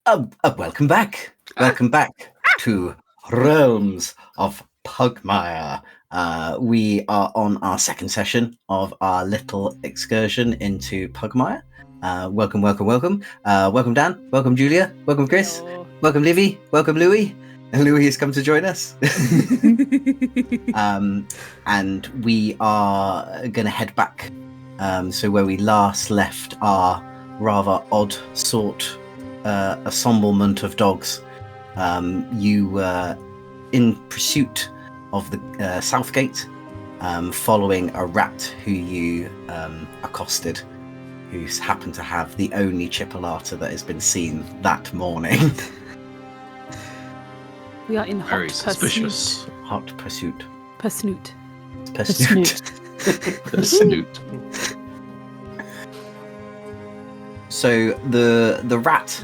Welcome back. Welcome back to Realms of Pugmire. We are on our second session of our little excursion into Pugmire. Welcome. Welcome, Dan. Welcome, Julia. Welcome, Chris. Hello. Welcome, Livy. Welcome, Louis. And Louis has come to join us. And we are going to head back. So where we last left our rather odd sort assemblement of dogs, you were in pursuit of the south gate, following a rat who you accosted, who happened to have the only chipolata that has been seen that morning. We are in hot Very pursuit. suspicious. Hot pursuit. Pursuit. Pursuit. The snoot. So the rat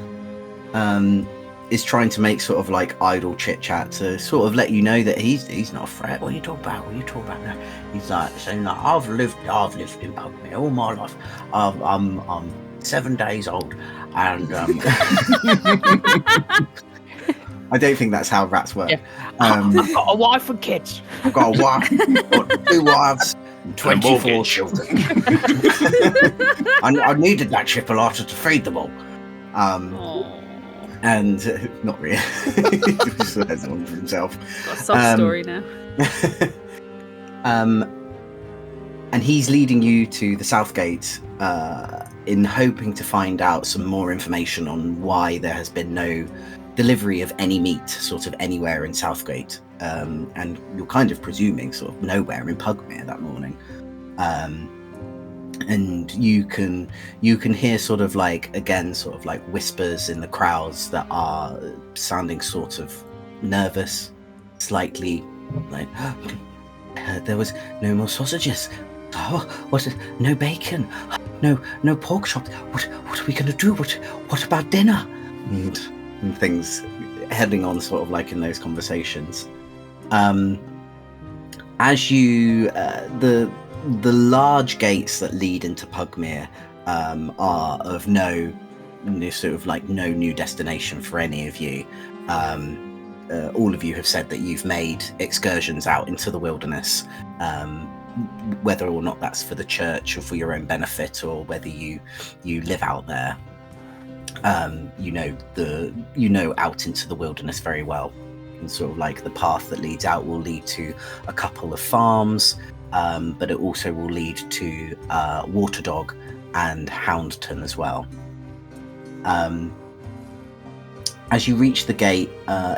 is trying to make sort of like idle chit chat to sort of let you know that he's not a threat. What are you talking about now? He's like saying like, I've lived in Pugmire all my life. I'm 7 days old, and I don't think that's how rats work. Yeah. I've got a wife and kids. I've got a wife, got 2 wives, and 24 children. I needed that chipolata to feed them all. And not really. He just has one for himself. Got a sob story now. And he's leading you to the south gate in hoping to find out some more information on why there has been no delivery of any meat sort of anywhere in Southgate. And you're kind of presuming sort of nowhere in Pugmire that morning. And you can hear sort of like, again, sort of like whispers in the crowds that are sounding sort of nervous, slightly like, there was no more sausages. Oh, no bacon, no pork chops. What are we going to do? What about dinner? And things heading on sort of like in those conversations. As you, the large gates that lead into Pugmire are of no new destination for any of you. All of you have said that you've made excursions out into the wilderness, whether or not that's for the church or for your own benefit, or whether you live out there. You know out into the wilderness very well, and sort of like the path that leads out will lead to a couple of farms. But it also will lead to Waterdog and Houndton as well. As you reach the gate,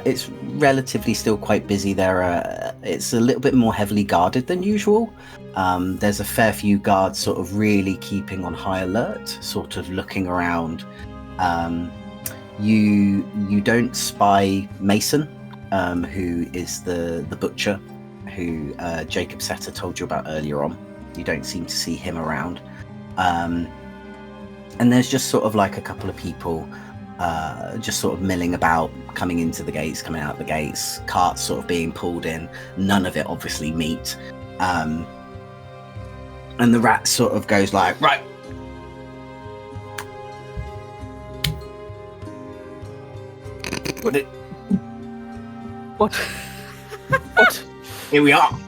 it's relatively still quite busy. It's a little bit more heavily guarded than usual. There's a fair few guards sort of really keeping on high alert, sort of looking around. You don't spy Mason, who is the butcher, who Jacob Setter told you about earlier on. You don't seem to see him around. And there's just sort of like a couple of people just sort of milling about, coming into the gates, coming out the gates, carts sort of being pulled in, none of it obviously meat. And the rat sort of goes like, right. What? Here we are.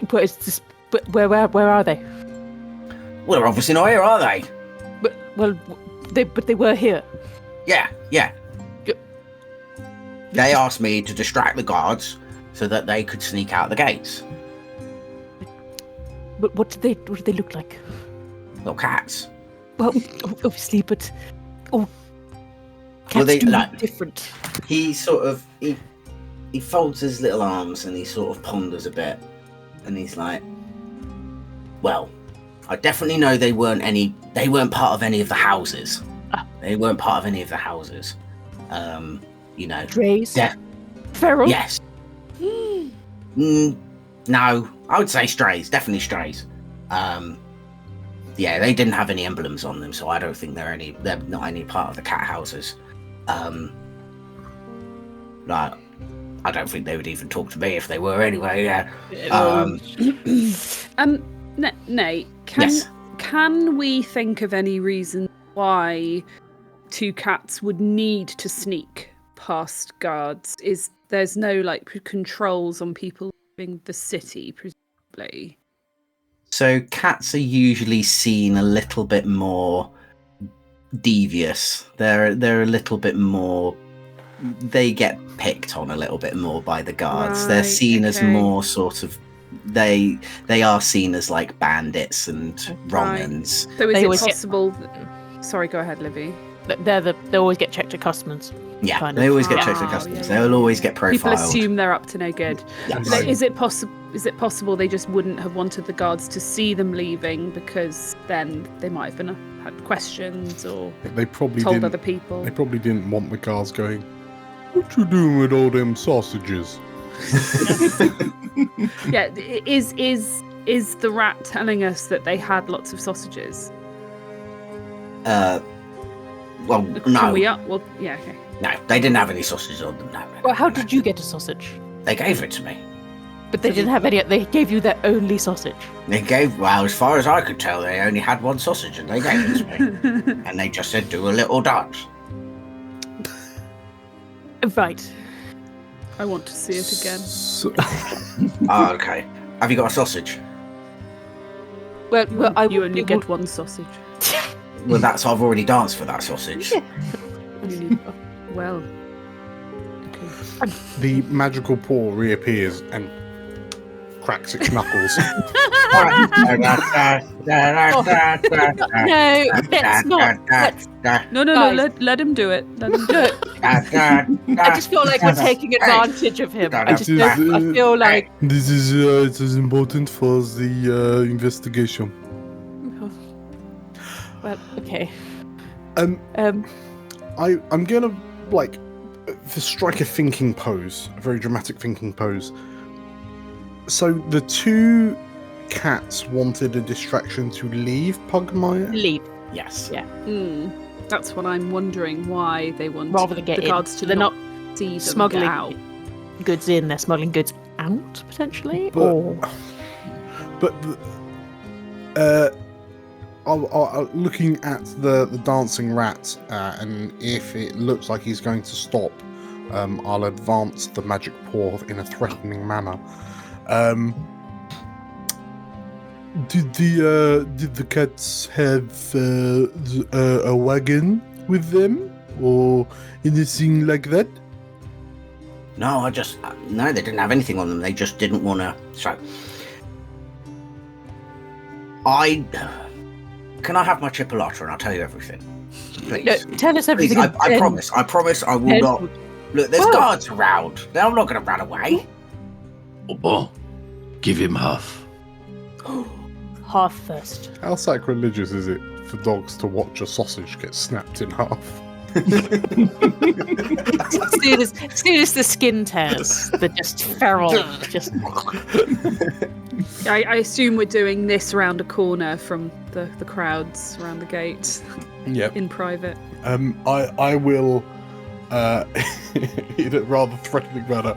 But it's just, but where are they? Well, they're obviously not here, are they? But they were here. Yeah. They asked me to distract the guards so that they could sneak out the gates. But what did they look like? Little cats. Well, obviously, but cats they do like look different. He sort of he folds his little arms and he sort of ponders a bit, and he's like, well, I definitely know they weren't part of any of the houses. They weren't part of any of the houses. Strays? Feral? Yes. No, I would say strays, definitely strays. Yeah, they didn't have any emblems on them, so I don't think they're not any part of the cat houses. Like, I don't think they would even talk to me if they were anyway. Yeah. Nate, Yes. can we think of any reason why two cats would need to sneak past guards? There's no controls on people leaving the city, presumably. So cats are usually seen a little bit more devious. They're a little bit more. They get picked on a little bit more by the guards. They're seen as more sort of. They are seen as like bandits and wrong-uns. So is it possible? Sorry, go ahead, Livy. They always get checked at customs. Yeah, they always get checked at customs. They'll always get profiled. People assume they're up to no good. Yes. Is it possible they just wouldn't have wanted the guards to see them leaving because then they might have had questions or they probably told other people? They probably didn't want the guards going, "What you doing with all them sausages?" Yeah, is the rat telling us that they had lots of sausages? Well, no. Can we well, yeah, okay. No, they didn't have any sausages on them. No. Well, how did you get a sausage? They gave it to me. But they didn't have any. They gave you their only sausage. Well, as far as I could tell, they only had one sausage, and they gave it to me. And they just said, "Do a little dance." Right. I want to see it again. Oh, okay. Have you got a sausage? Well, you only get one sausage. Well, I've already danced for that sausage. Well. Okay. The magical paw reappears and cracks its knuckles. No, let's not. No, let him do it. Let him do it. I just feel like we're taking advantage of him. I feel like this is important for the investigation. Well, okay. I'm gonna strike a thinking pose, a very dramatic thinking pose. So the two cats wanted a distraction to leave Pugmire? Leave. Yes. Yeah. That's what I'm wondering, why they want rather than get the guards to they're not see them smuggling get out. Goods in, they're smuggling goods out, potentially? Looking at the dancing rat, and if it looks like he's going to stop, I'll advance the magic paw in a threatening manner. Did the cats have a wagon with them or anything like that? No, they didn't have anything on them. They just didn't want to. So, can I have my chipolata and I'll tell you everything? Please. No, tell us everything. Please, I promise I will not. Look, there's guards around. I'm not going to run away. Oh, give him half. Half first. How sacrilegious is it for dogs to watch a sausage get snapped in half? As soon as the skin tears, they're just feral. Just. I assume we're doing this round a corner from the crowds around the gate. Yep. In private. I will, in a rather threatening manner,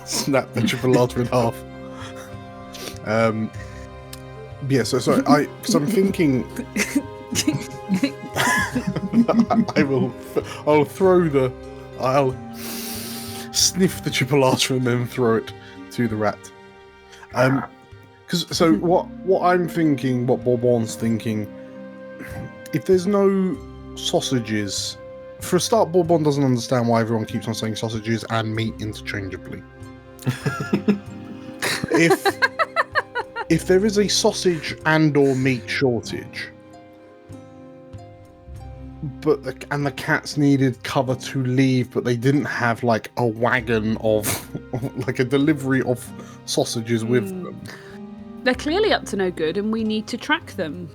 snap the chipolata in half. Yeah, so I'm thinking I'll sniff the chipolata and then throw it to the rat. What I'm thinking, what Bourbon's thinking, if there's no sausages, for a start, Bourbon doesn't understand why everyone keeps on saying sausages and meat interchangeably. If there is a sausage and or meat shortage, and the cats needed cover to leave, but they didn't have like a wagon of like a delivery of sausages with them. They're clearly up to no good, and we need to track them.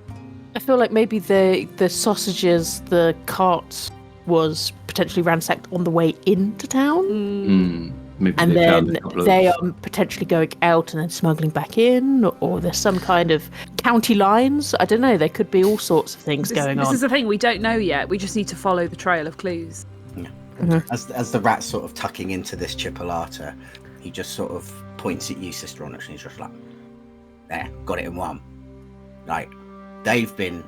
I feel like maybe the sausages, the cart was potentially ransacked on the way into town. Maybe and then they are potentially going out and then smuggling back in, or there's some kind of county lines. I don't know. There could be all sorts of things going on. This is the thing, we don't know yet. We just need to follow the trail of clues. Yeah. Mm-hmm. As the rat's sort of tucking into this chipolata, he just sort of points at you, Sister Onyx, and he's just like, there, got it in one. Like, they've been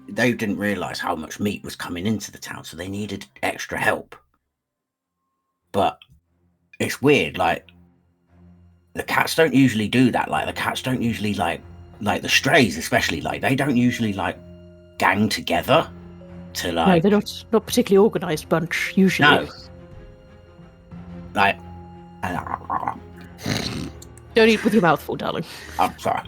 they didn't realise how much meat was coming into the town, so they needed extra help. But it's weird, like the cats don't usually do that. Like the cats don't usually like the strays, especially like they don't usually like gang together to like. No, they're not particularly organised bunch usually. No. Like. Don't eat with your mouth full, darling. I'm sorry.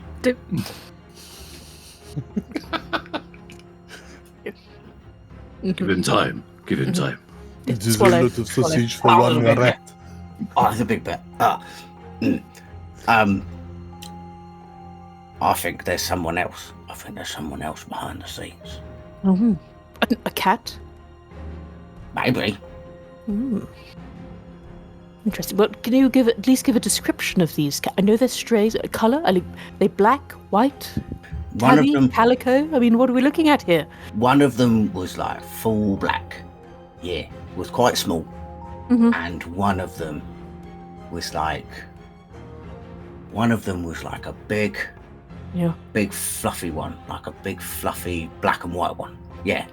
Give him time. Give him time. It is a Swallow. lot of sausage for Oh, one okay. rat. Oh, that's a big bit. I think there's someone else. I think there's someone else behind the scenes. Mm-hmm. A cat? Maybe. Mm. Interesting. Well, can you at least give a description of these cats? I know they're strays. Colour? Are they black, white, One tabby, of them. calico? I mean, what are we looking at here? One of them was like full black. Yeah, was quite small. Mm-hmm. And one of them was like a big fluffy one, like a big fluffy black and white one. Yeah.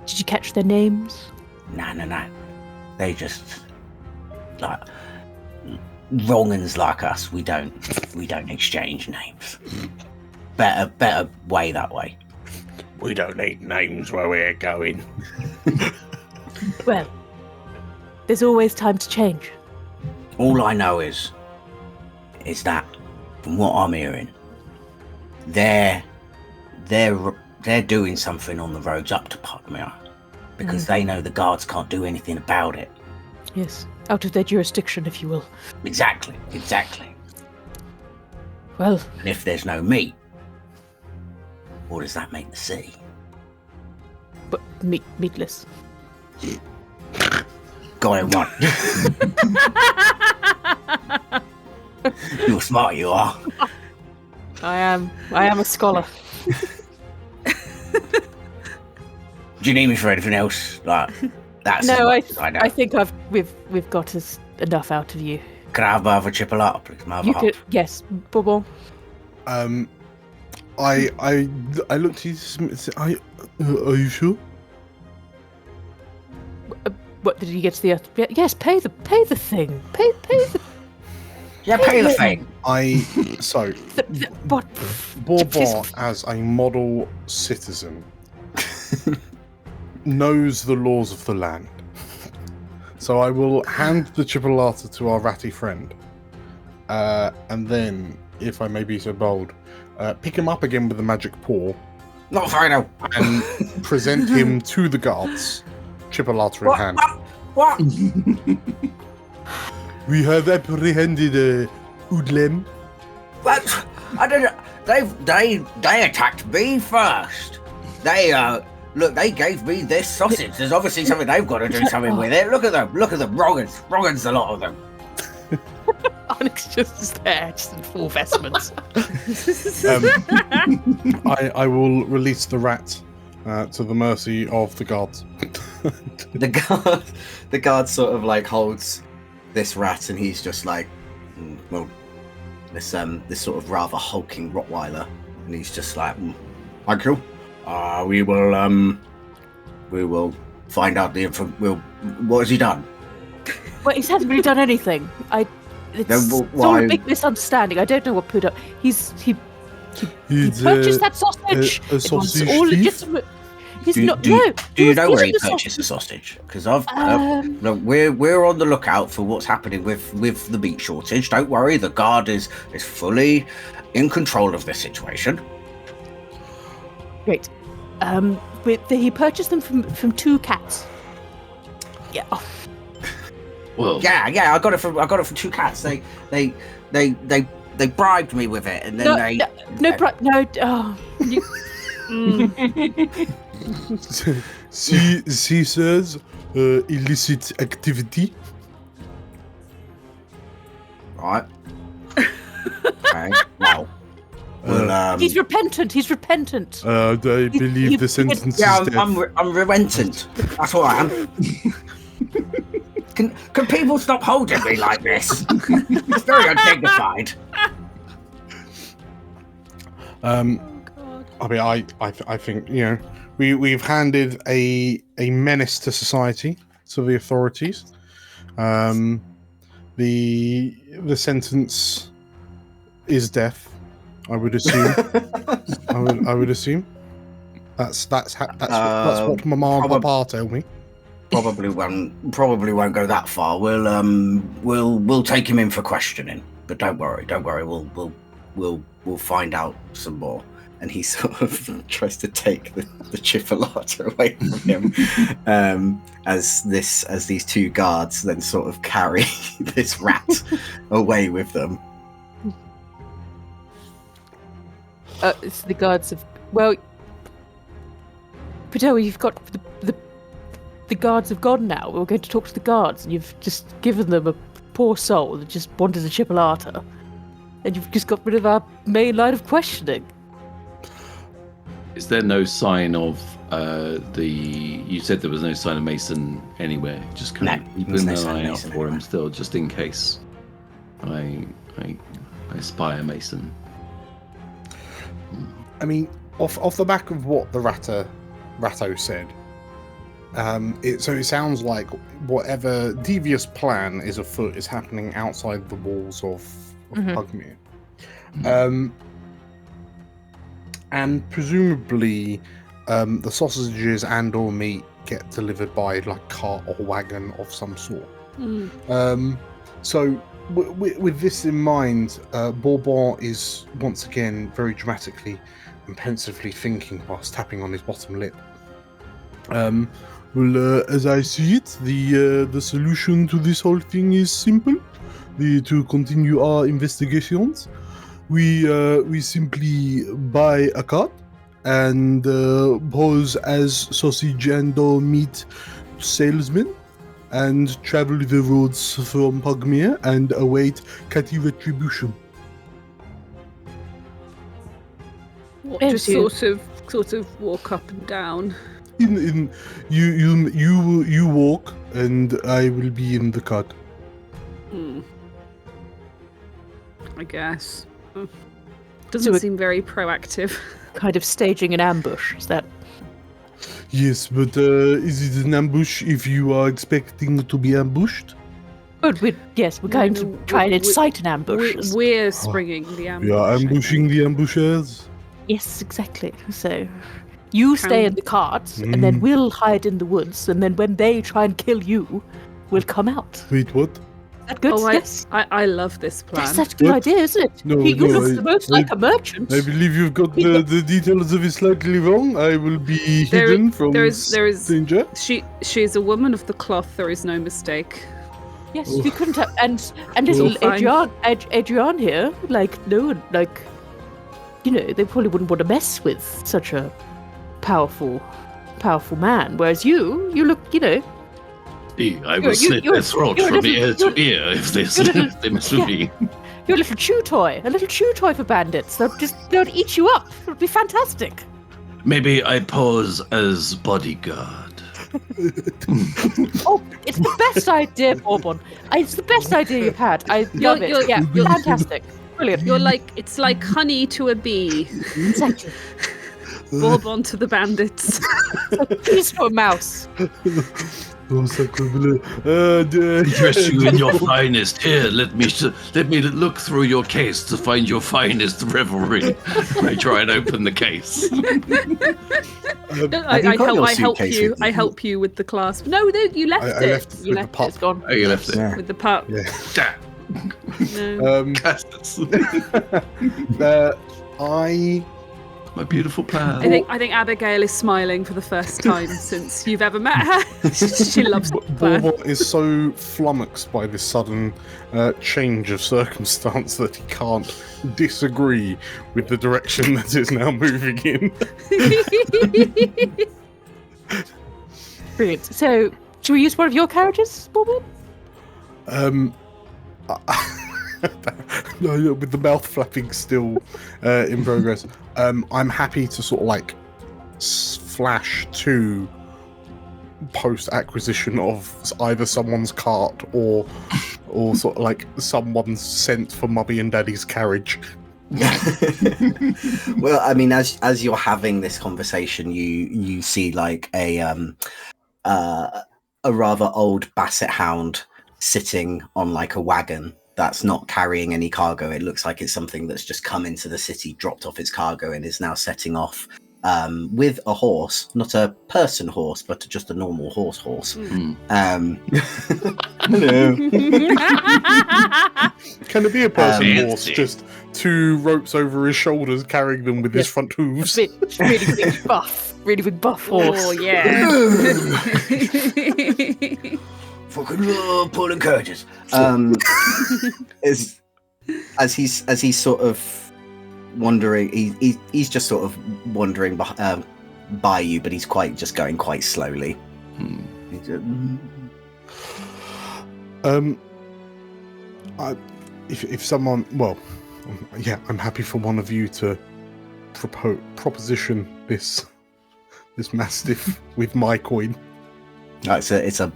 Did you catch their names? No. They just like wrong uns like us. We don't exchange names. Better way that way. We don't need names where we're going. Well, there's always time to change. All I know is that from what I'm hearing, they're doing something on the roads up to Pugmire because they know the guards can't do anything about it. Yes, out of their jurisdiction, if you will. Exactly. Well, And if there's no meat, what does that make the sea? but meatless. Got it one. You're smart, you are. I am a scholar. Do you need me for anything else? Like that's No, I know. I think we've got enough out of you. Can I have a chipolata, please? Can I have You a hop? could, yes, Bobo. I looked at you. Are you sure? What did you get to the earth? Yes, pay the thing. Pay the. Yeah, pay the thing. What? Bourbon, as a model citizen, knows the laws of the land. So I will hand the chipolata to our ratty friend, and then, if I may be so bold, pick him up again with the magic paw Not final. and present him to the guards, chipolata in hand. What? We have apprehended Udlem. What? I don't know. They attacked me first. They they gave me this sausage. There's obviously something they've got to do something with it. Look at them. Wrong'uns, a lot of them. Onyx just is there, just in full vestments. I will release the rat to the mercy of the guards. The guard sort of like holds this rat, and he's just like, this sort of rather hulking Rottweiler, and he's just like, thank you. We will find out the info. What has he done? Well, he hasn't really done anything. It's all a big misunderstanding. I don't know what put up. He purchased that sausage. A It was sausage all thief? legitimate. He's not. Do No. you know where he eating the purchased the sausage? Because look, Um, we're on the lookout for what's happening with the meat shortage. Don't worry, the guard is fully in control of this situation. Great. He purchased them from two cats. Yeah. Oh, Well, Yeah, I got it from two cats. They bribed me with it, and then She says illicit activity. right. Okay. Well, he's repentant. I believe the sentence yeah, is death. I'm repentant. That's what I am. Can people stop holding me like this? It's very undignified. I mean, I think we've handed a menace to society, to the authorities. The sentence is death. I would assume. I would assume. That's what my mom and papa tell me. Probably won't go that far. We'll take him in for questioning. But don't worry. We'll find out some more. And he sort of tries to take the chipolata away from him, as these two guards then sort of carry this rat away with them. It's the guards of but you've got the guards have gone now. We're going to talk to the guards, and you've just given them a poor soul that just wanted a chipolata, and you've just got rid of our main line of questioning. Is there no sign of you said there was no sign of Mason anywhere? Just kind of keeping an eye out for him still, just in case I spy a Mason. I mean, off the back of what the Ratto said, it sounds like whatever devious plan is afoot is happening outside the walls of Pugmire. And presumably, the sausages and/or meat get delivered by like cart or wagon of some sort. So, with this in mind, Bourbon is once again very dramatically and pensively thinking whilst tapping on his bottom lip. As I see it, the solution to this whole thing is simple. To continue our investigations, we simply buy a cart and pose as sausage and or meat salesmen and travel the roads from Pugmire and await catty retribution. Just sort of walk up and down. You walk and I will be in the cart. I guess. Doesn't seem very proactive. Kind of staging an ambush, is that? Yes, but is it an ambush if you are expecting to be ambushed? But we're going to try and incite an ambush. We're springing the ambush. We are ambushing the ambushers. Yes, exactly. So you stay in the cart, and then we'll hide in the woods, and then when they try and kill you, we'll come out. Wait, what? Is that good? Oh, yes. I love this plan. Yes, that's a good idea, isn't it? No, you look the most like a merchant. I believe you've got the details of it slightly wrong. I will be hidden from danger. She's a woman of the cloth. There is no mistake. Yes, we couldn't have. And little Adrian here, no one, they probably wouldn't want to mess with such a powerful man. Whereas you look, I will slit their throat from ear to ear if they mess with me. You're a little chew toy for bandits. They'll eat you up. It would be fantastic. Maybe I pose as bodyguard. Oh, it's the best idea, Bourbon. It's the best idea you've had. I love it. Yeah, you're fantastic. Brilliant. It's like honey to a bee. Exactly. Bourbon to the bandits. Peace to a mouse. Dress you in your finest. Here, let me look through your case to find your finest revelry. I try and open the case. I help you with the clasp. No, you left it. I left it with the pup. It's gone. Oh, you left it with the pup. Yeah. No. My beautiful plan. I think Abigail is smiling for the first time since you've ever met her. She loves the plan. Bourbon is so flummoxed by this sudden change of circumstance that he can't disagree with the direction that it's now moving in. Brilliant. So, should we use one of your carriages, Bourbon? No, with the mouth flapping still in progress. I'm happy to sort of flash to post-acquisition of either someone's cart or sort of someone's sent for Mummy and Daddy's carriage. Well, I mean, as you're having this conversation, you see like a rather old basset hound sitting on like a wagon that's not carrying any cargo. It looks like it's something that's just come into the city, dropped off its cargo, and is now setting off with a horse, not a person horse, but just a normal horse. Hello. Can it be a person horse? Just 2 ropes over his shoulders, carrying them with his front hooves. Really big buff horse. Oh yeah. Fucking love pulling carriages. As he's sort of wandering, he's just sort of wandering by you, but he's just going quite slowly. If someone, well, yeah, I'm happy for one of you to proposition this mastiff with my coin. It's a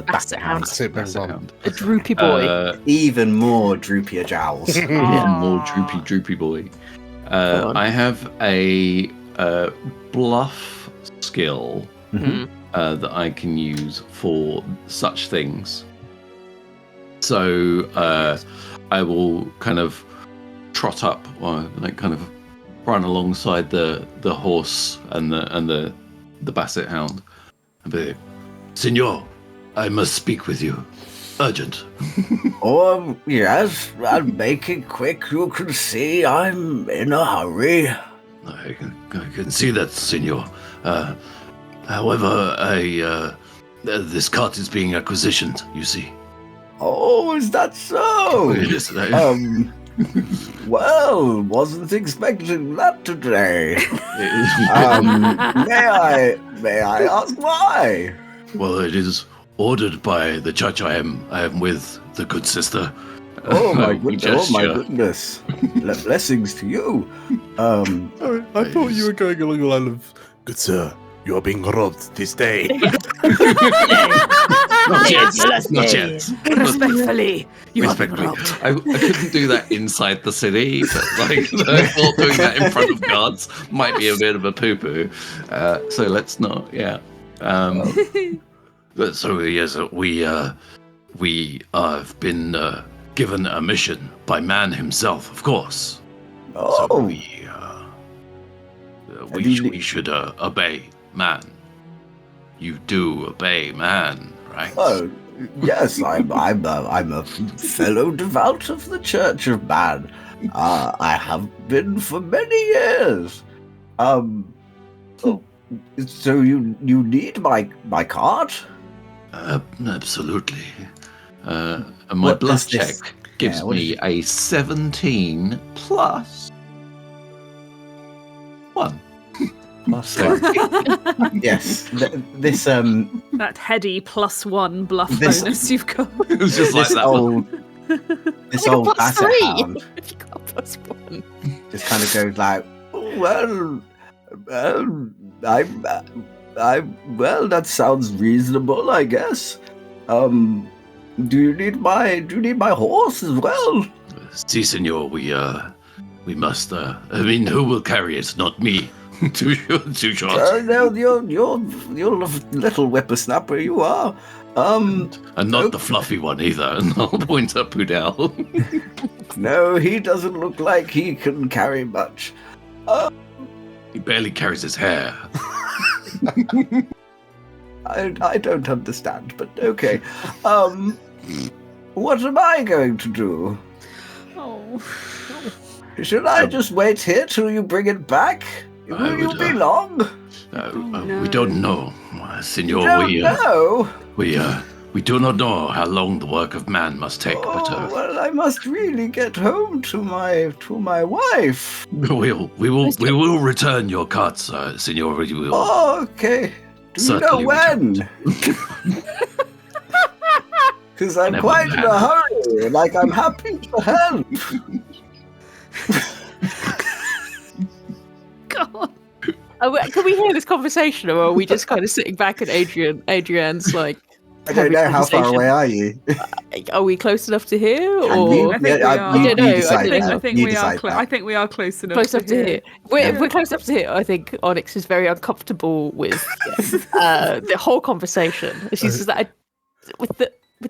basset hound. A droopy boy. Even more droopier jowls. Even more droopy boy. I have a bluff skill that I can use for such things. So I will kind of trot up, or like kind of run alongside the horse and the basset hound, and be, Signor, I must speak with you. Urgent. Oh, yes, I'll make it quick. You can see I'm in a hurry. I can see that, Signor. However, this cart is being acquisitioned, you see. Oh, is that so? Yes, well, wasn't expecting that today. May I ask why? Well, it is ordered by the church I am with, the good sister. Oh my goodness! Blessings to you. I thought you were going along the line of, good sir, you are being robbed this day. Not yet. Respectfully, you are being Respectfully. robbed. I couldn't do that inside the city, but I thought doing that in front of guards might be a bit of a poo-poo. So let's not, yeah. So yes, we have been given a mission by man himself, of course. Oh, So we should obey man. You do obey man, right? oh, yes. I'm a fellow devout of the Church of Man. I have been for many years. So you need my cart? Absolutely. And my What bluff does this- check gives what me a 17 plus 1. Yes, this That heady +1 bluff This- bonus you've got. It was just like this that. this Like a old plus basset 3. hound If you got a +1. just kind of goes like, Well, well, that sounds reasonable, I guess. Do you need my horse as well? Si, senor, we must, I mean, who will carry it? Not me. Too short. No, you're little whippersnapper you are. And not the fluffy one either. And I'll point at Pudel. No, he doesn't look like he can carry much. He barely carries his hair. I don't understand, but okay. What am I going to do? Oh. Should I just wait here till you bring it back? Will you be long? We don't know, senor. You don't know? We do not know how long the work of man must take, but Well, I must really get home to my wife. we will return your carts, senor. We will. Oh, okay. Do you know Certainly when? Because I'm quite in a hurry. Like, I'm happy to help. God. Can we hear this conversation, or are we just kind of sitting back at Adrian's like I don't know, how far away are you? Are we close enough to hear? Can Or you? I think we are. I don't know. I think You we are. decide that. I think we are close enough. Close enough to hear. If we're close enough to hear, I think Onyx is very uncomfortable with the whole conversation. She says that with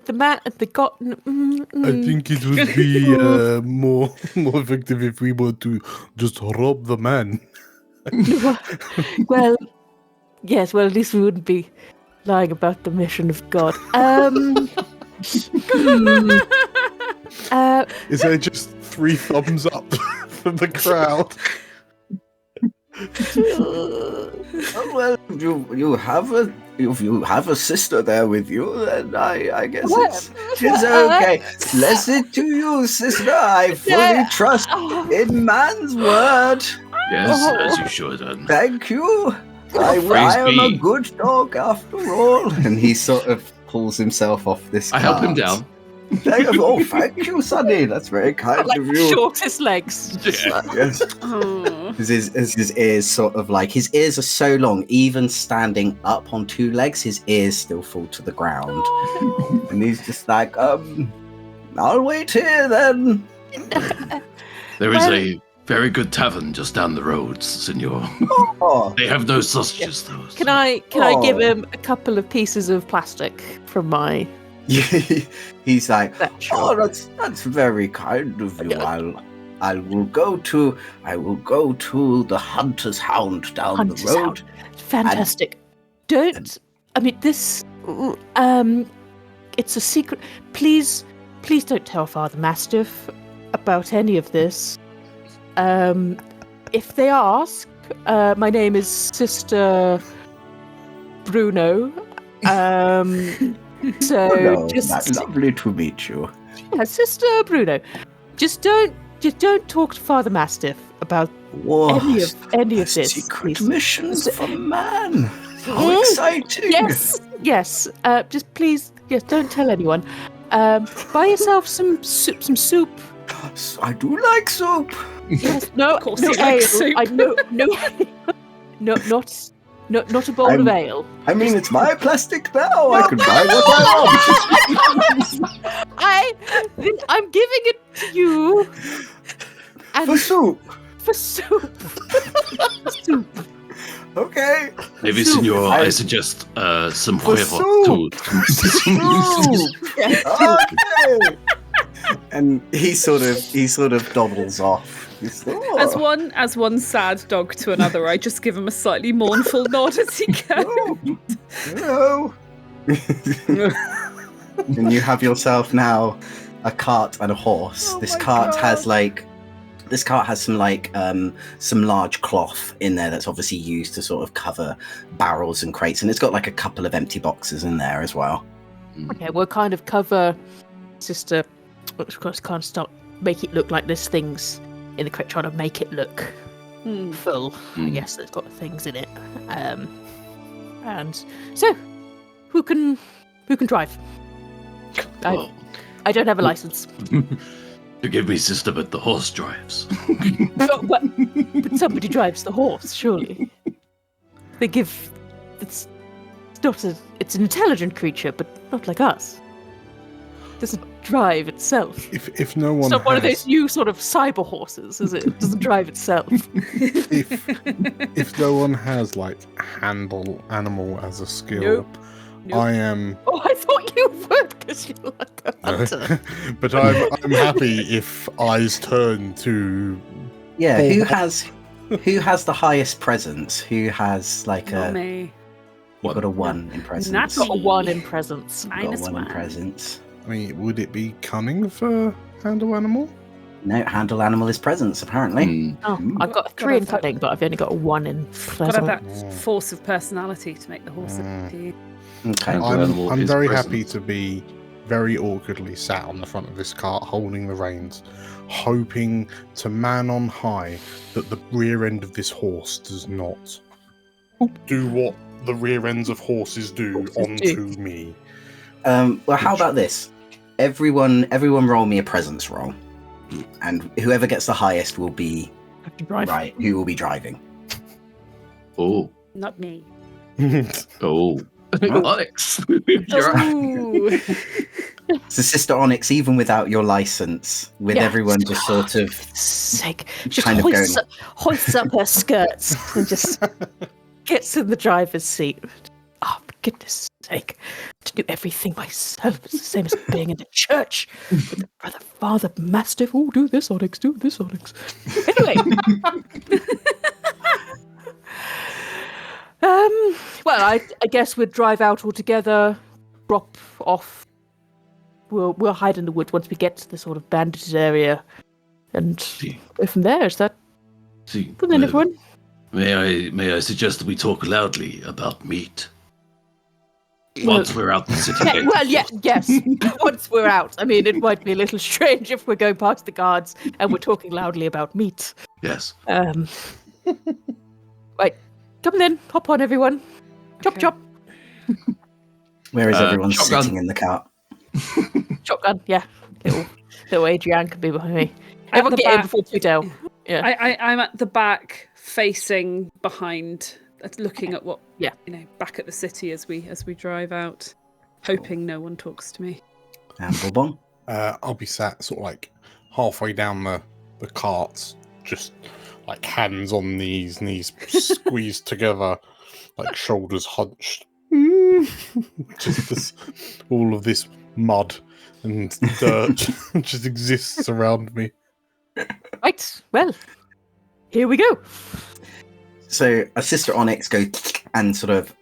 the man and the god. I think it would be more effective if we were to just rob the man. Well, yes. Well, at least we wouldn't be lying about the mission of God. Is there just 3 thumbs up from the crowd? Well, if you have a sister there with you, then I guess it's okay. Blessed to you, sister. I fully trust in man's word. Yes, as you should. Thank you. I am a good dog after all. And he sort of pulls himself off this cart. I help him down. Thank you, Sonny. That's very kind like of you. shortest legs. Yes. His ears sort of like, his ears are so long, even standing up on 2 legs, his ears still fall to the ground. And he's just like, I'll wait here then. There is a very good tavern just down the road, senor. Oh. They have no sausages, though. Can I give him a couple of pieces of plastic from my? He's like, that's very kind of you. I will go to the Hunter's Hound down the road. Hound. Fantastic. This. It's a secret. Please don't tell Father Mastiff about any of this. If they ask, my name is Sister Bruno. So that's lovely to meet you. Yeah, Sister Bruno. Just don't talk to Father Mastiff about any of this. Secret missions for man. How exciting! Yes. Just please, don't tell anyone. Buy yourself some soup. I do like soup. Yes, no, Of course no he likes ale. Not a bowl of ale. I mean, it's my plastic now. I can buy what I want. I'm giving it to you. And For soup. For soup. Soup. Okay. Maybe, senor, I suggest some For huevo too. Okay. And he sort of dobbles off. As one sad dog to another, I just give him a slightly mournful nod as he goes. No. And you have yourself now a cart and a horse. This cart has some large cloth in there that's obviously used to sort of cover barrels and crates, and it's got like a couple of empty boxes in there as well. Okay, we'll kind of cover Sister. Of course, can't stop. Make it look like there's things in the crate, trying to make it look full. I guess there's got things in it. And so, who can drive? Well, I don't have a license. Forgive me, sister, but the horse drives. but somebody drives the horse, surely. It's an intelligent creature, but not like us. It doesn't drive itself. If no one it's not one of those new sort of cyber horses, is it? It doesn't drive itself. if no one has like handle animal as a skill, Nope. I am. Oh, I thought you would because you're like a hunter. But I'm happy if eyes turn to. Yeah, who has the highest presence? Who has like Not a? me. You've got a 1 in presence. Not Got a 1 in presence. You've got Minus a 1 in 1. presence. I mean, would it be cunning for handle animal? No, handle animal is presence apparently. Oh, I've got a 3 in cunning, but I've only got a 1 in Got to have presence. that force of personality to make the horse appear. Okay. Handle animal I'm is very presence. happy to be very awkwardly sat on the front of this cart holding the reins, hoping to man on high that the rear end of this horse does not do what the rear ends of horses do onto me. Well, how about this? Everyone roll me a presence roll, and whoever gets the highest will be Have to drive. who will be driving. Oh, Not me. oh. Onyx. You're right. Ooh. So Sister Onyx, even without your license, with everyone just sort of sake, just kind of hoists up her skirts and just gets in the driver's seat. Oh, for goodness sake. To do everything myself. It's the same as being in the church with the brother, father, mastiff. Oh, do this, Onyx, do this, Onyx. Anyway. Well, I guess we'd drive out all together, drop off. We'll hide in the woods once we get to the sort of bandaged area and go from there. Is that from everyone? May I suggest that we talk loudly about meat? Once we're out the city gate. Well, yes. Once we're out. I mean, it might be a little strange if we're going past the guards and we're talking loudly about meat. Yes. Right. Come then. Hop on, everyone. Chop, chop. Where is everyone shotgun. sitting in the cart? Shotgun, yeah. Little Adrian can be behind me. Everyone get in before Pluto. Yeah. I'm at the back, facing behind, looking at what, back at the city as we drive out, hoping no one talks to me. And Bourbon? I'll be sat sort of like halfway down the cart, just like hands on knees squeezed together, like shoulders hunched. Just all of this mud and dirt just exists around me. Right, well, here we go. So a Sister Onyx goes and sort of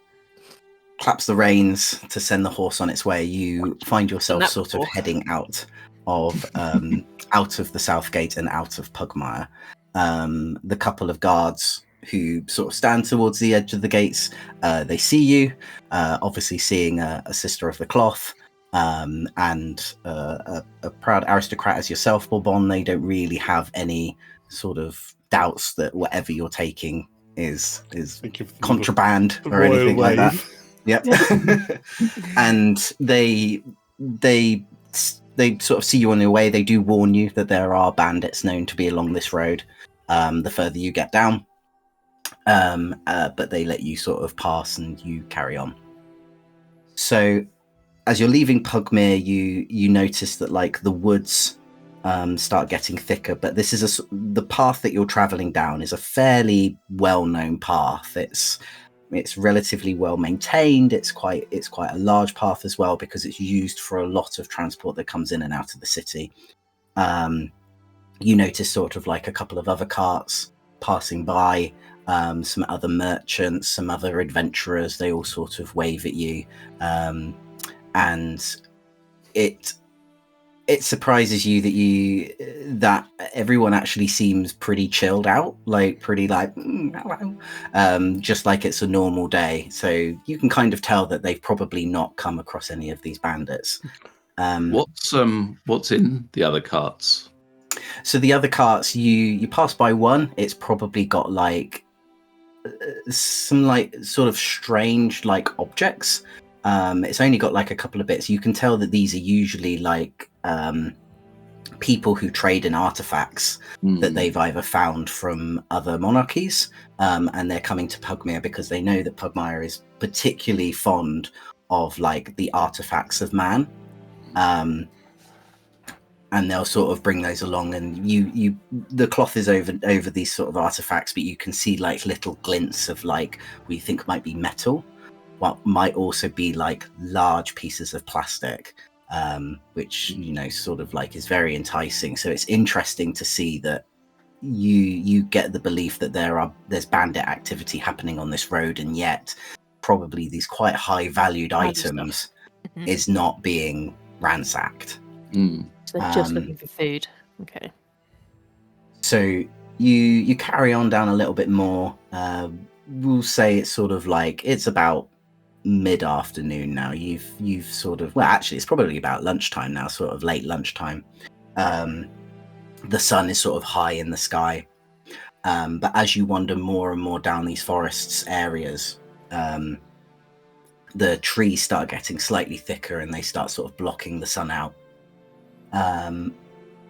claps the reins to send the horse on its way. You find yourself sort of heading out of the south gate and out of Pugmire. The couple of guards who sort of stand towards the edge of the gates, they see you, obviously seeing a sister of the cloth, and a proud aristocrat as yourself, Bourbon. They don't really have any sort of doubts that whatever you're taking is contraband or anything like that. Yep. And they sort of see you on your way. They do warn you that there are bandits known to be along this road, the further you get down. But they let you sort of pass and you carry on. So as you're leaving Pugmire, you notice that like the woods start getting thicker, but this is the path that you're traveling down is a fairly well-known path. It's relatively well maintained. It's quite a large path as well because it's used for a lot of transport that comes in and out of the city. You notice sort of like a couple of other carts passing by, some other merchants, some other adventurers. They all sort of wave at you, and it surprises you that everyone actually seems pretty chilled out, like pretty like just like it's a normal day. So you can kind of tell that they've probably not come across any of these bandits. What's in the other carts? So the other carts, you pass by one. It's probably got like some like sort of strange like objects. It's only got like a couple of bits. You can tell that these are usually like people who trade in artifacts that they've either found from other monarchies, and they're coming to Pugmire because they know that Pugmire is particularly fond of like the artifacts of man. And they'll sort of bring those along, and the cloth is over these sort of artifacts, but you can see like little glints of like what you think might be metal, what might also be like large pieces of plastic, which sort of like is very enticing. So it's interesting to see that you get the belief that there's bandit activity happening on this road, and yet probably these quite high valued items is not being ransacked. So they're just looking for food. Okay. So you carry on down a little bit more. We'll say it's sort of like it's about mid-afternoon now. You've sort of, well, actually it's probably about lunchtime now, sort of late lunchtime. The sun is sort of high in the sky, but as you wander more and more down these forests areas, the trees start getting slightly thicker and they start sort of blocking the sun out.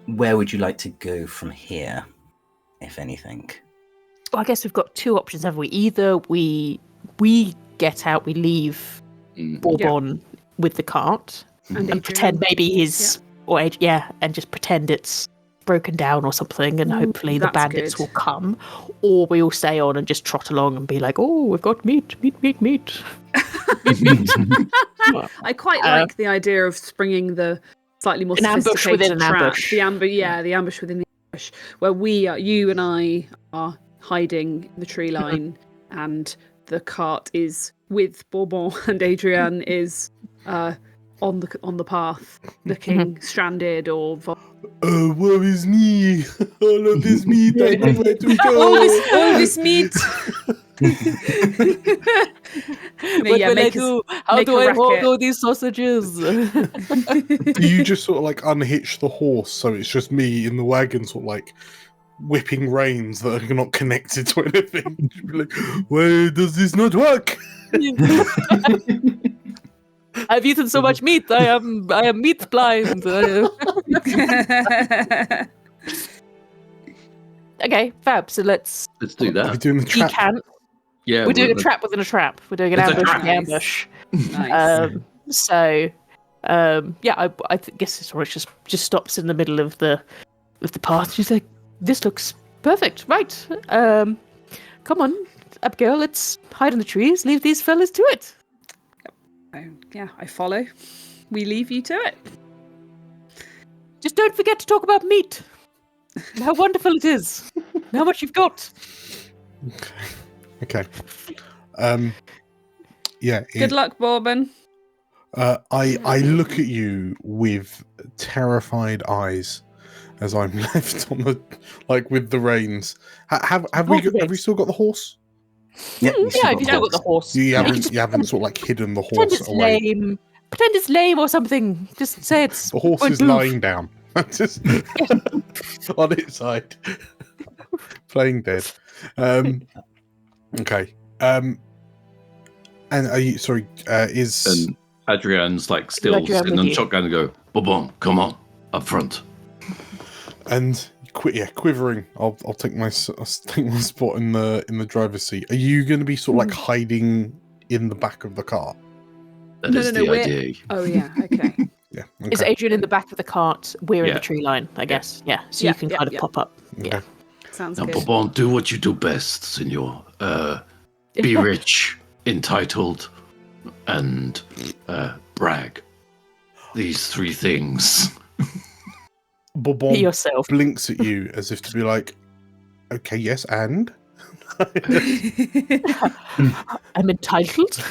Where would you like to go from here, if anything? Well, I guess we've got two options, haven't we? Either we get out, we leave Bourbon with the cart and pretend maybe he's and just pretend it's broken down or something, and hopefully the bandits will come, or we all stay on and just trot along and be like, oh, we've got meat. I quite like the idea of springing the slightly more sophisticated ambush within an ambush. The ambush within the ambush, where you and I are hiding in the tree line, and the cart is with Bourbon, and Adrienne is on the path, looking stranded or. Woe is me! All of this meat, I know where to go. all this meat. What will I do? How do I hold all these sausages? Do you just sort of like unhitch the horse so it's just me in the wagon, sort of like whipping reins that are not connected to anything? Like, why does this not work? I've eaten so much meat. I am meat blind. Okay, fab. So let's do that. Are we doing the trap? Yeah, we're doing a trap within a trap. We're doing an ambush in the ambush. Nice. I guess it's always just stops in the middle of the path. She's like, "This looks perfect, right? Come on, Abigail. Let's hide in the trees. Leave these fellas to it." I follow. We leave you to it. Just don't forget to talk about meat. And how wonderful it is. And how much you've got. Okay. Good luck, Bourbon. I look at you with terrified eyes as I'm left on the with the reins. Have we still got the horse? Yeah, you've still got the horse. You haven't sort of like hidden the horse away. Pretend it's lame or something. Just say it's. The horse is lying down, just on its side, playing dead. Okay. And are you sorry? And Adrienne's like still sitting on shotgun and go, Bourbon, come on, up front. And quivering. I'll take my spot in the driver's seat. Are you going to be sort of like hiding in the back of the car? That is the idea. Oh yeah, okay. Yeah. Okay. Is Adrienne in the back of the cart? We're in the tree line, I guess. Yeah. So you can kind of pop up. Okay. Yeah. Sounds now, good. Bourbon, do what you do best, senor. Be rich, entitled, and brag. These three things. Bourbon yourself. blinks at you as if to be like, okay, yes, and? I'm entitled.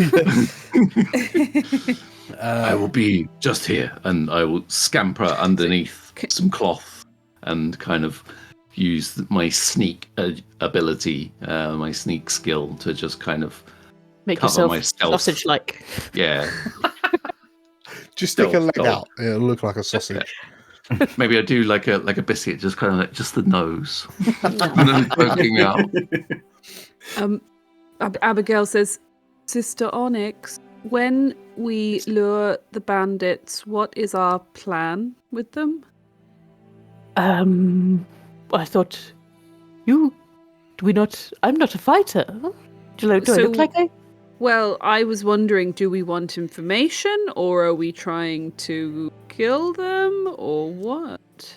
I will be just here, and I will scamper underneath some cloth and kind of use my sneak ability, my sneak skill to just kind of make cover yourself my stealth. sausage-like. Yeah. Just stick a leg out. It'll look like a sausage. Maybe I do like a biscuit, just kind of like just the nose, and then poking out. Abigail says, Sister Onyx, when we lure the bandits, what is our plan with them? I thought I'm not a fighter. Do I look like I? Well, I was wondering, do we want information, or are we trying to kill them, or what?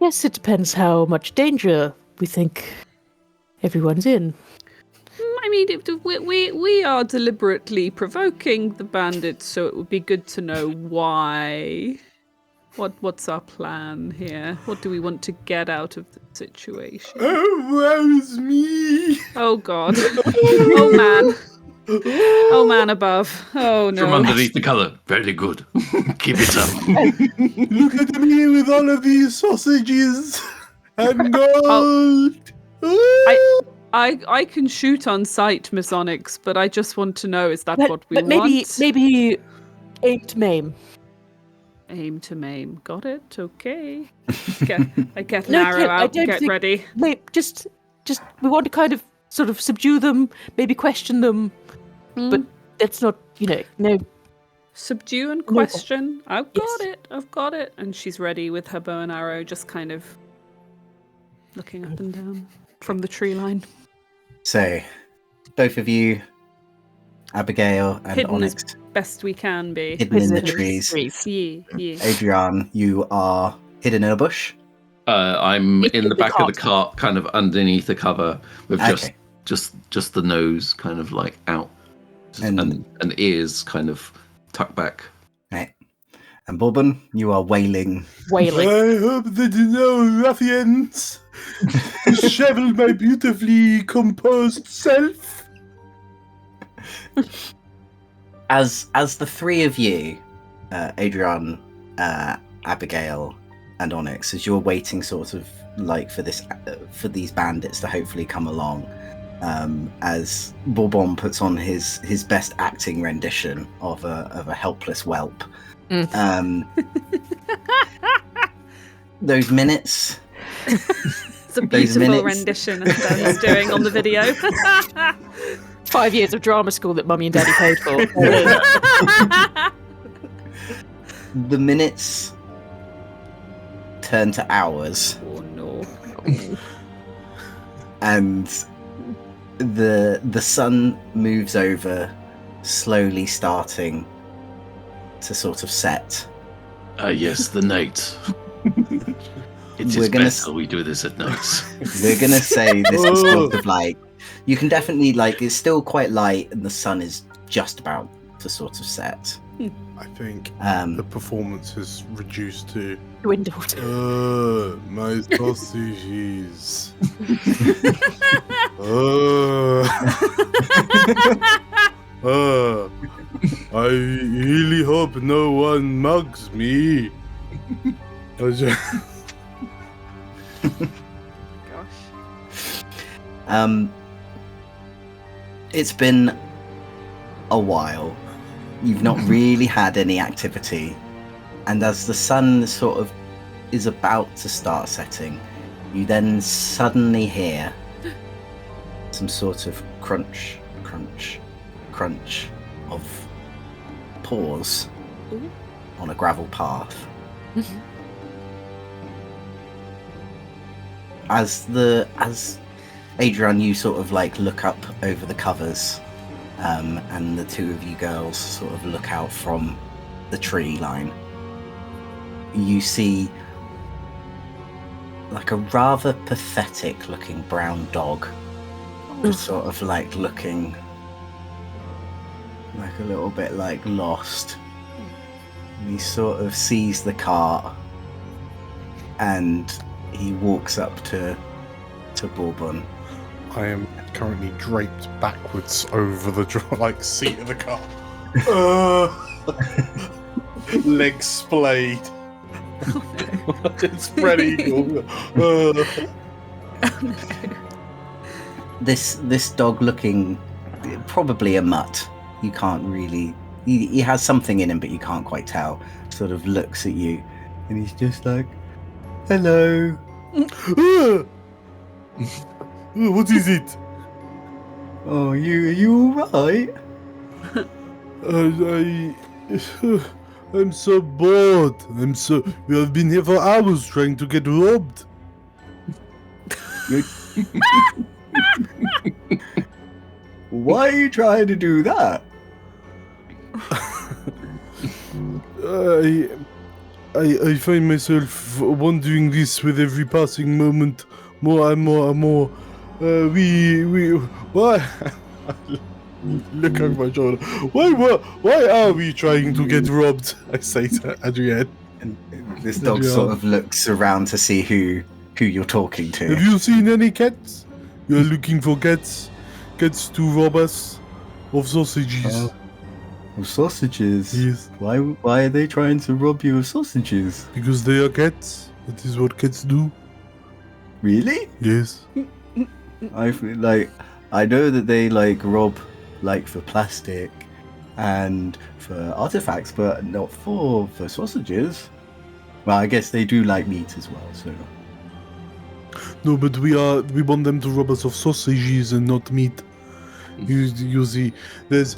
Yes, it depends how much danger we think everyone's in. I mean, we are deliberately provoking the bandits, so it would be good to know why. What's our plan here? What do we want to get out of the situation? Oh, woe is me! Oh God! Oh man! Oh man above! Oh no! From underneath the color. Very good. Keep it up. Look at me with all of these sausages and gold. I can shoot on sight, Miss Onyx, but I just want to know, is that what we want? Maybe aim to maim. Aim to maim. Got it. Okay. I get an arrow out. Get ready. Just we want to kind of sort of subdue them, maybe question them, but that's not, no. Subdue and question. I've got it. And she's ready with her bow and arrow, just kind of looking up and down from the tree line. So, both of you Abigail and hidden Onyx as best we can be. hidden in the trees. Yeah. Adrian, you are hidden in a bush. I'm in the back of the cart. cart, kind of underneath the cover, with Okay. just the nose kind of like out, and ears kind of tucked back. Right. And Bourbon, you are wailing. I hope that no ruffians shovel my beautifully composed self. As the three of you, Adrian, Abigail, and Onyx, as you're waiting, sort of like for these bandits to hopefully come along, as Bourbon puts on his best acting rendition of a helpless whelp. Those minutes. It's a beautiful rendition of Ben's doing on the video. 5 years of drama school that Mummy and Daddy paid for. The minutes turn to hours. Oh no. And the sun moves over, slowly starting to sort of set. Yes, the night. It is better we do this at night. We're gonna say this is sort of like, you can definitely, like, it's still quite light and the sun is just about to sort of set. I think the performance has reduced to Dwindled. My sausages. I really hope no one mugs me. Gosh. It's been a while. You've not really had any activity, and as the sun sort of is about to start setting, you then suddenly hear some sort of crunch of paws on a gravel path. As Adrian, you sort of like look up over the covers, and the two of you girls sort of look out from the tree line. You see like a rather pathetic looking brown dog, just sort of like looking like a little bit like lost. And he sort of sees the cart and he walks up to Bourbon. I am currently draped backwards over the seat of the car. Legs splayed. Spread eagle. This dog looking probably a mutt. You can't really. He has something in him, but you can't quite tell. Sort of looks at you, and he's just like, "Hello." What is it? Oh, are you all right? I'm so bored. We have been here for hours trying to get robbed. Why are you trying to do that? I find myself wondering this with every passing moment, more and more. Why? Look over my shoulder. Why are we trying to get robbed? I say to Adrienne. And this dog sort of looks around to see who you're talking to. Have you seen any cats? You're looking for cats? Cats to rob us of sausages. Of sausages? Yes. Why are they trying to rob you of sausages? Because they are cats. That is what cats do. Really? Yes. I feel like I know that they like rob like for plastic and for artifacts, but not for sausages. Well, I guess they do like meat as well, so. No, but we want them to rob us of sausages and not meat. You see, there's.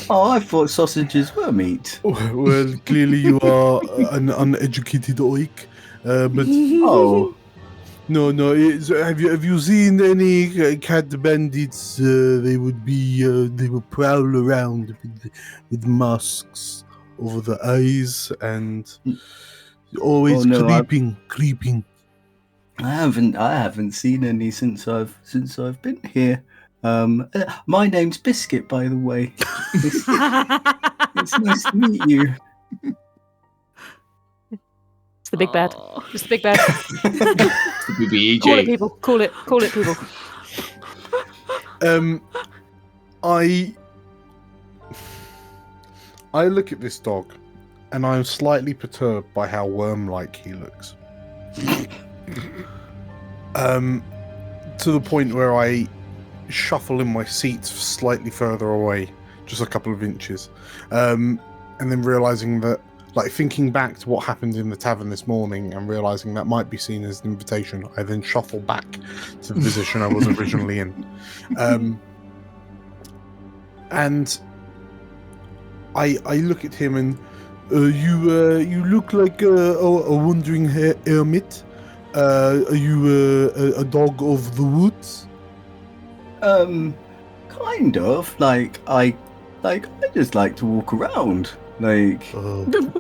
Oh, I thought sausages were meat. Well, clearly you are an uneducated oik, but Oh, No. Have you seen any cat bandits? They would prowl around with masks over the eyes and always creeping. I haven't seen any since I've been here. My name's Biscuit, by the way. It's nice to meet you. It's the big bad. It's the big bad. The BBEJ. Call it, people. Call it, people. I look at this dog, and I'm slightly perturbed by how worm-like he looks. To the point where I shuffle in my seat slightly further away, just a couple of inches, and then realizing that, like, thinking back to what happened in the tavern this morning and realizing that might be seen as an invitation, I then shuffle back to the position I was originally in. And I look at him and you look like a wandering hermit. Are you a dog of the woods? Kind of. Like I just like to walk around. Like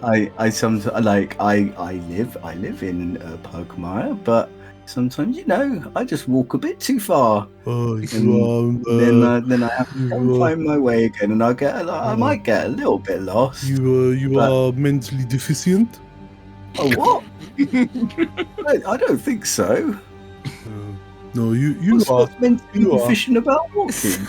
I sometimes I live in Pugmire, but sometimes I just walk a bit too far. Then I have to find my way again, and I might get a little bit lost. You are mentally deficient. Oh, what? I don't think so. No, you are. What's mentally deficient about walking?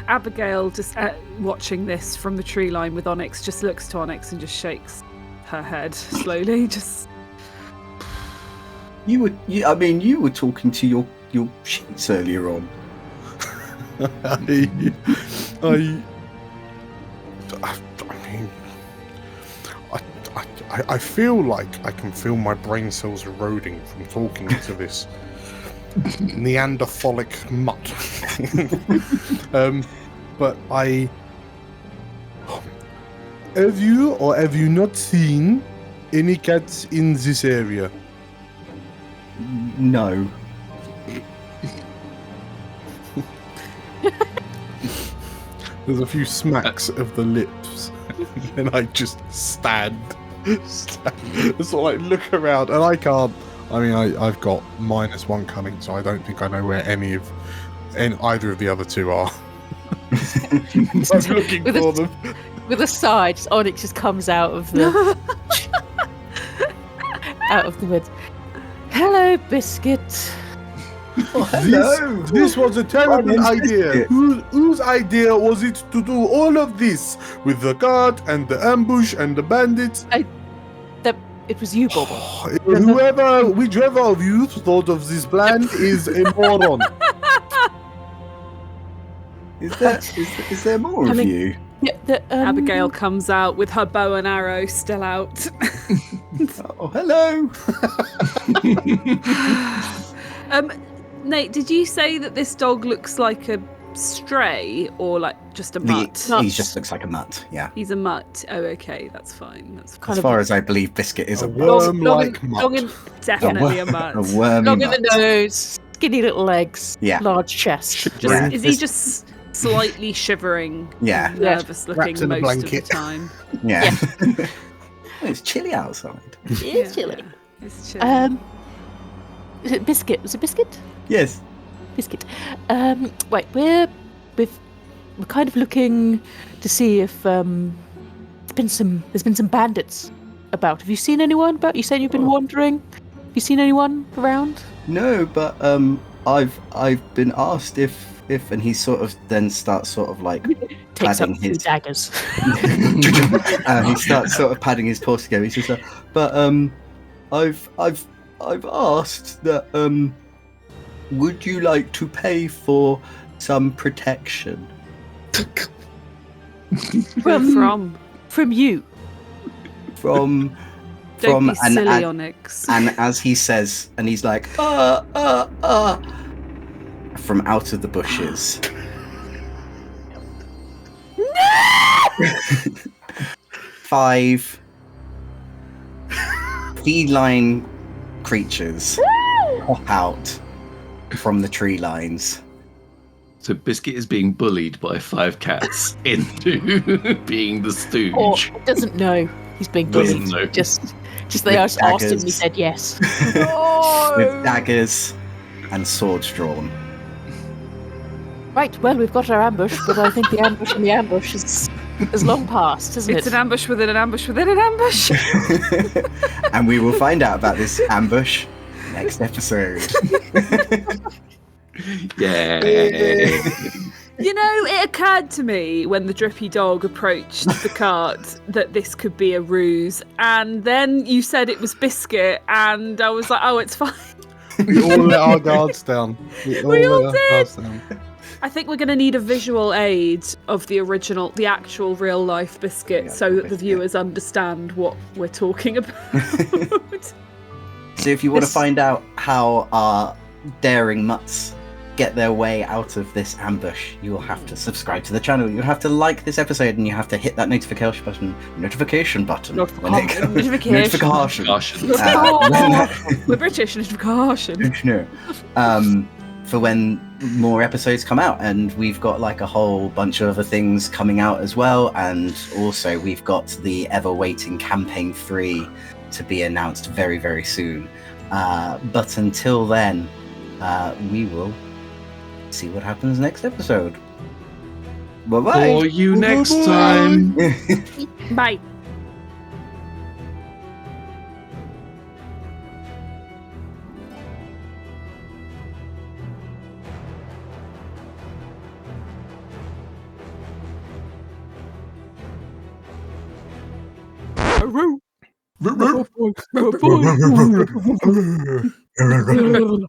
Abigail, just watching this from the tree line with Onyx, just looks to Onyx and just shakes her head slowly. Just you were talking to your sheets earlier on. I feel like I can feel my brain cells eroding from talking to this Neanderthalic mutt. But have you not seen any cats in this area? No. There's a few smacks of the lips, and I just stand, sort of like look around, and I can't. I mean, I've got -1 coming, so I don't think I know where either of the other two are. I'm looking for them. With a sigh, Onyx just comes out of the woods. Hello, Biscuit. Oh, hello. This was a terrible idea. Whose idea was it to do all of this with the guard and the ambush and the bandits? It was you, Bobo. Whichever of you thought of this plan is a moron. Is there more of you? Yeah, Abigail comes out with her bow and arrow still out. Oh, hello. Nate, did you say that this dog looks like a stray or like just a mutt? He just looks like a mutt, yeah. He's a mutt. Oh, okay, that's fine. As far as I believe, Biscuit is a worm-like mutt. Definitely a mutt. A wormy Long in mutt. the nose, skinny little legs, large chest. Is he just slightly shivering? Yeah. Nervous looking Wrapped in a most of the blanket. time. Yeah. It's chilly outside. It's chilly. Yeah, it's chilly. Is it Biscuit? Was it Biscuit? Yes. Biscuit. Wait, we're kind of looking to see if there's been some bandits about. Have you seen anyone about? You said you've been wandering. Have you seen anyone around? No, but I've been asked if and he sort of then starts sort of like Takes up padding 2 his daggers. he starts sort of padding his paws together. He says, but I've asked that would you like to pay for some protection? From you. From Don't be silly, and Onyx. And as he says, and he's like, from out of the bushes. 5 feline creatures pop out from the tree lines. So Biscuit is being bullied by 5 cats into being the stooge. Or doesn't know he's being bullied. Doesn't know. Just they With asked him and he daggers. said yes. With daggers and swords drawn. Right, well, we've got our ambush, but I think the ambush in the ambush is long past, isn't It's it? an ambush within an ambush within an ambush. And we will find out about this ambush next episode. Yeah. You know, it occurred to me when the drippy dog approached the cart that this could be a ruse, and then you said it was Biscuit, and I was like, oh, it's fine. We all let our guards down. We all let our guards down. I think we're going to need a visual aid of the actual real life Biscuit, so that the viewers understand what we're talking about. So if you want to find out how our daring mutts get their way out of this ambush, you will have to subscribe to the channel. You'll have to like this episode, and you have to hit that notification button. Notification. Notification. We're British. Notification. No. For when more episodes come out, and we've got like a whole bunch of other things coming out as well, and also we've got the ever-waiting campaign 3 to be announced very, very soon. But until then, we will see what happens next episode. Bye-bye. For you next time. Bye. Ruh, ruh.